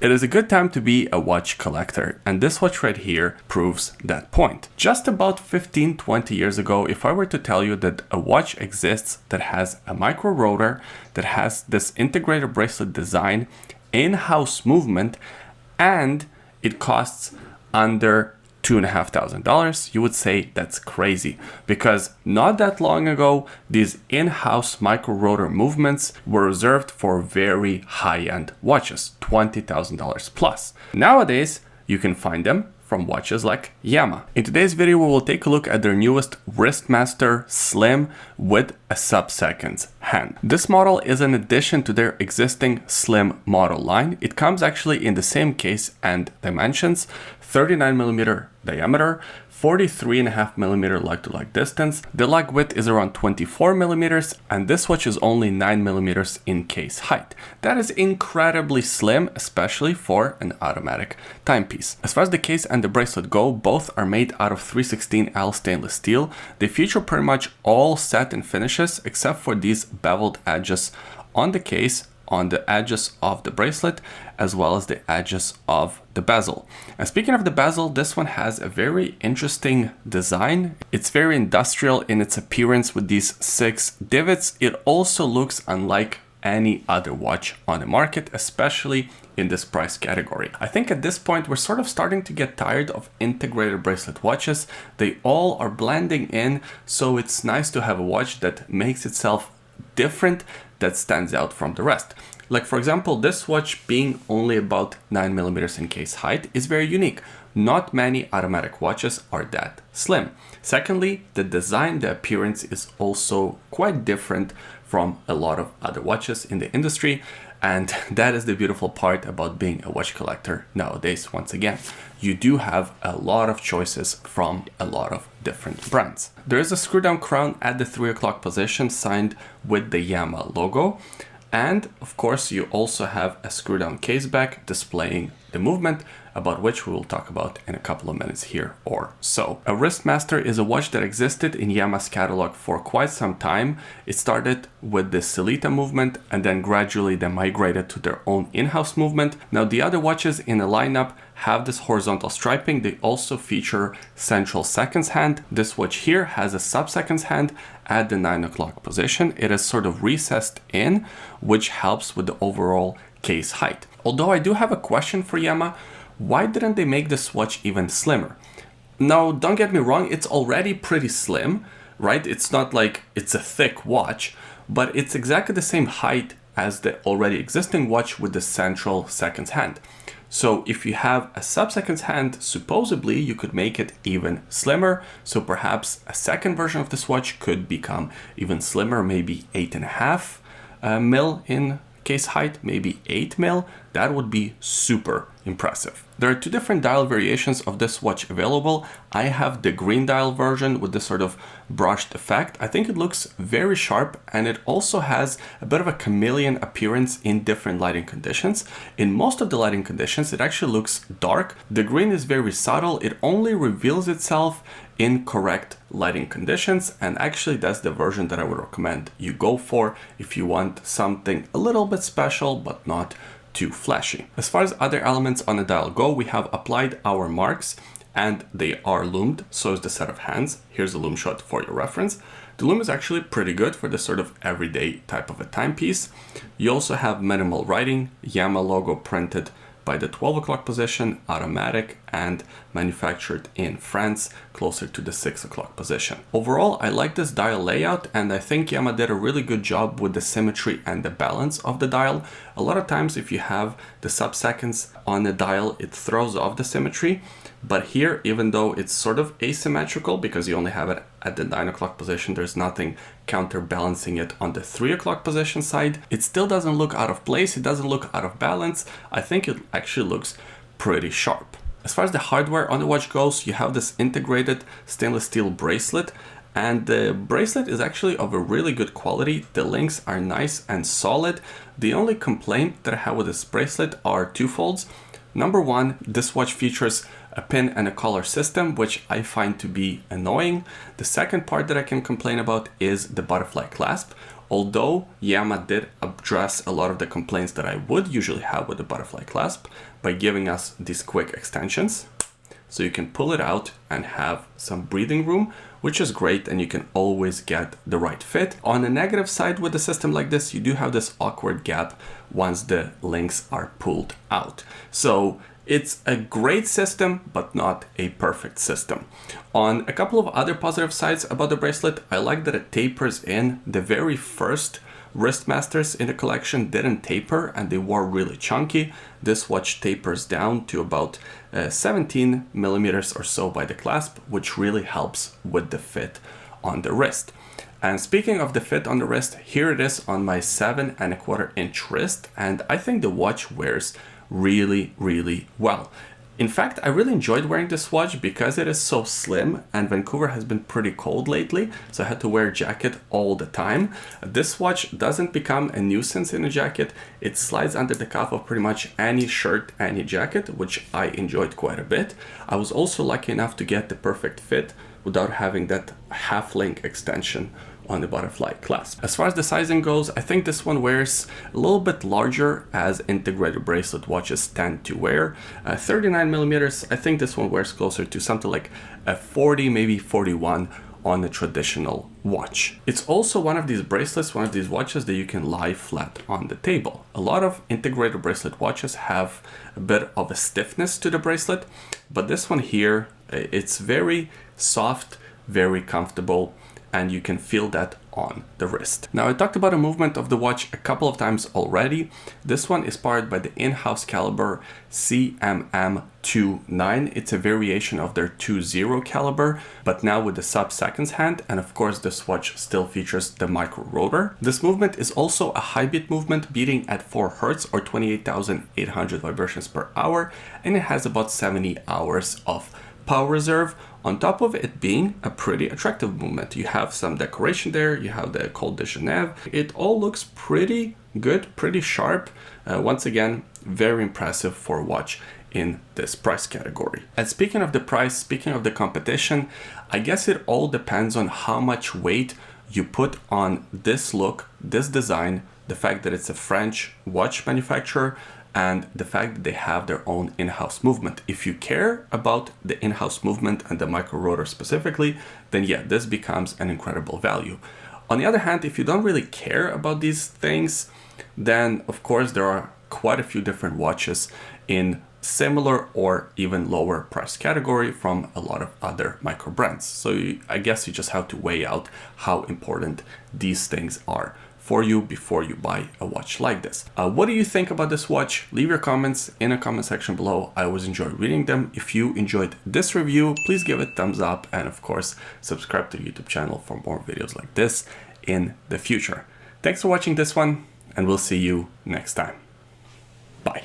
It is a good time to be a watch collector, and this watch right here proves that point. Just about 15-20 years ago, if I were to tell you that a watch exists that has a micro-rotor, that has this integrated bracelet design, in-house movement, and it costs under $2,500, you would say that's crazy, because not that long ago, these in-house micro-rotor movements were reserved for very high-end watches, $20,000 plus. Nowadays, you can find them from watches like Yema. In today's video, we will take a look at their newest Wristmaster Slim with a sub-second hand. This model is an addition to their existing Slim model line. It comes actually in the same case and dimensions, 39mm diameter, 43.5mm lug-to-lug distance. The lug width is around 24mm, and this watch is only 9mm in case height. That is incredibly slim, especially for an automatic timepiece. As far as the case and the bracelet go, both are made out of 316L stainless steel. They feature pretty much all satin finishes except for these beveled edges on the case, on the edges of the bracelet, as well as the edges of the bezel. And speaking of the bezel, this one has a very interesting design. It's very industrial in its appearance with these 6 divots. It also looks unlike any other watch on the market, especially in this price category. I think at this point, we're sort of starting to get tired of integrated bracelet watches. They all are blending in, so it's nice to have a watch that makes itself different, that stands out from the rest. Like for example, this watch being only about 9mm in case height is very unique. Not many automatic watches are that slim. Secondly, the design, the appearance is also quite different from a lot of other watches in the industry. And that is the beautiful part about being a watch collector nowadays. Once again, you do have a lot of choices from a lot of different brands. There is a screw down crown at the 3 o'clock position signed with the Yema logo. And of course, you also have a screw down case back displaying the movement, about which we will talk about in a couple of minutes here or so. A Wristmaster is a watch that existed in Yema's catalog for quite some time. It started with the Celita movement and then gradually they migrated to their own in-house movement. Now the other watches in the lineup have this horizontal striping. They also feature central seconds hand. This watch here has a sub-seconds hand at the 9 o'clock position. It is sort of recessed in, which helps with the overall case height. Although I do have a question for Yema, why didn't they make this watch even slimmer? Now, don't get me wrong, it's already pretty slim, right? It's not like it's a thick watch, but it's exactly the same height as the already existing watch with the central seconds hand. So if you have a sub-seconds hand, supposedly you could make it even slimmer. So perhaps a second version of this watch could become even slimmer, maybe 8.5 mil in case height, maybe 8 mil. That would be super impressive. There are 2 different dial variations of this watch available. I have the green dial version with this sort of brushed effect. I think it looks very sharp, and it also has a bit of a chameleon appearance in different lighting conditions. In most of the lighting conditions, it actually looks dark. The green is very subtle. It only reveals itself in correct lighting conditions, and actually that's the version that I would recommend you go for if you want something a little bit special but not too flashy. As far as other elements on the dial go, we have applied our marks and they are loomed, so is the set of hands. Here's a loom shot for your reference. The loom is actually pretty good for this sort of everyday type of a timepiece. You also have minimal writing, Yema logo printed by the 12 o'clock position, automatic, and manufactured in France, closer to the 6 o'clock position. Overall, I like this dial layout, and I think Yema did a really good job with the symmetry and the balance of the dial. A lot of times, if you have the sub-seconds on the dial, it throws off the symmetry. But here, even though it's sort of asymmetrical because you only have it at the 9 o'clock position, there's nothing counterbalancing it on the 3 o'clock position side. It still doesn't look out of place. It doesn't look out of balance. I think it actually looks pretty sharp. As far as the hardware on the watch goes, you have this integrated stainless steel bracelet, and the bracelet is actually of a really good quality. The links are nice and solid. The only complaint that I have with this bracelet are twofolds. Number one, this watch features a pin and a collar system, which I find to be annoying. The second part that I can complain about is the butterfly clasp. Although Yema did address a lot of the complaints that I would usually have with the butterfly clasp by giving us these quick extensions. So you can pull it out and have some breathing room, which is great, and you can always get the right fit. On the negative side with a system like this, you do have this awkward gap once the links are pulled out. So it's a great system, but not a perfect system. On a couple of other positive sides about the bracelet, I like that it tapers in. The very first Wristmasters in the collection didn't taper and they were really chunky. This watch tapers down to about 17 millimeters or so by the clasp, which really helps with the fit on the wrist. And speaking of the fit on the wrist, here it is on my 7¼ inch wrist, and I think the watch wears really, really well. In fact, I really enjoyed wearing this watch because it is so slim, and Vancouver has been pretty cold lately, so I had to wear a jacket all the time. This watch doesn't become a nuisance in a jacket. It slides under the cuff of pretty much any shirt, any jacket, which I enjoyed quite a bit. I was also lucky enough to get the perfect fit without having that half-link extension on the butterfly clasp. As far as the sizing goes, I think this one wears a little bit larger as integrated bracelet watches tend to wear. 39 millimeters, I think this one wears closer to something like a 40, maybe 41 on a traditional watch. It's also one of these bracelets, one of these watches that you can lie flat on the table. A lot of integrated bracelet watches have a bit of a stiffness to the bracelet, but this one here, it's very soft, very comfortable, and you can feel that on the wrist. Now, I talked about the movement of the watch a couple of times already. This one is powered by the in-house caliber CMM29. It's a variation of their 2.0 caliber, but now with the sub-seconds hand. And of course, this watch still features the micro-rotor. This movement is also a high beat movement, beating at 4 Hertz or 28,800 vibrations per hour, and it has about 70 hours of power reserve, on top of it being a pretty attractive movement. You have some decoration there, you have the Col de Genève. It all looks pretty good, pretty sharp. Once again, very impressive for a watch in this price category. And speaking of the price, speaking of the competition, I guess it all depends on how much weight you put on this look, this design, the fact that it's a French watch manufacturer, and the fact that they have their own in-house movement. If you care about the in-house movement and the micro-rotor specifically, then yeah, this becomes an incredible value. On the other hand, if you don't really care about these things, then of course there are quite a few different watches in similar or even lower price category from a lot of other micro brands. So I guess you just have to weigh out how important these things are for you before you buy a watch like this. What do you think about this watch? Leave your comments in the comment section below. I always enjoy reading them. If you enjoyed this review, please give it a thumbs up, and of course, subscribe to the YouTube channel for more videos like this in the future. Thanks for watching this one, and we'll see you next time. Bye.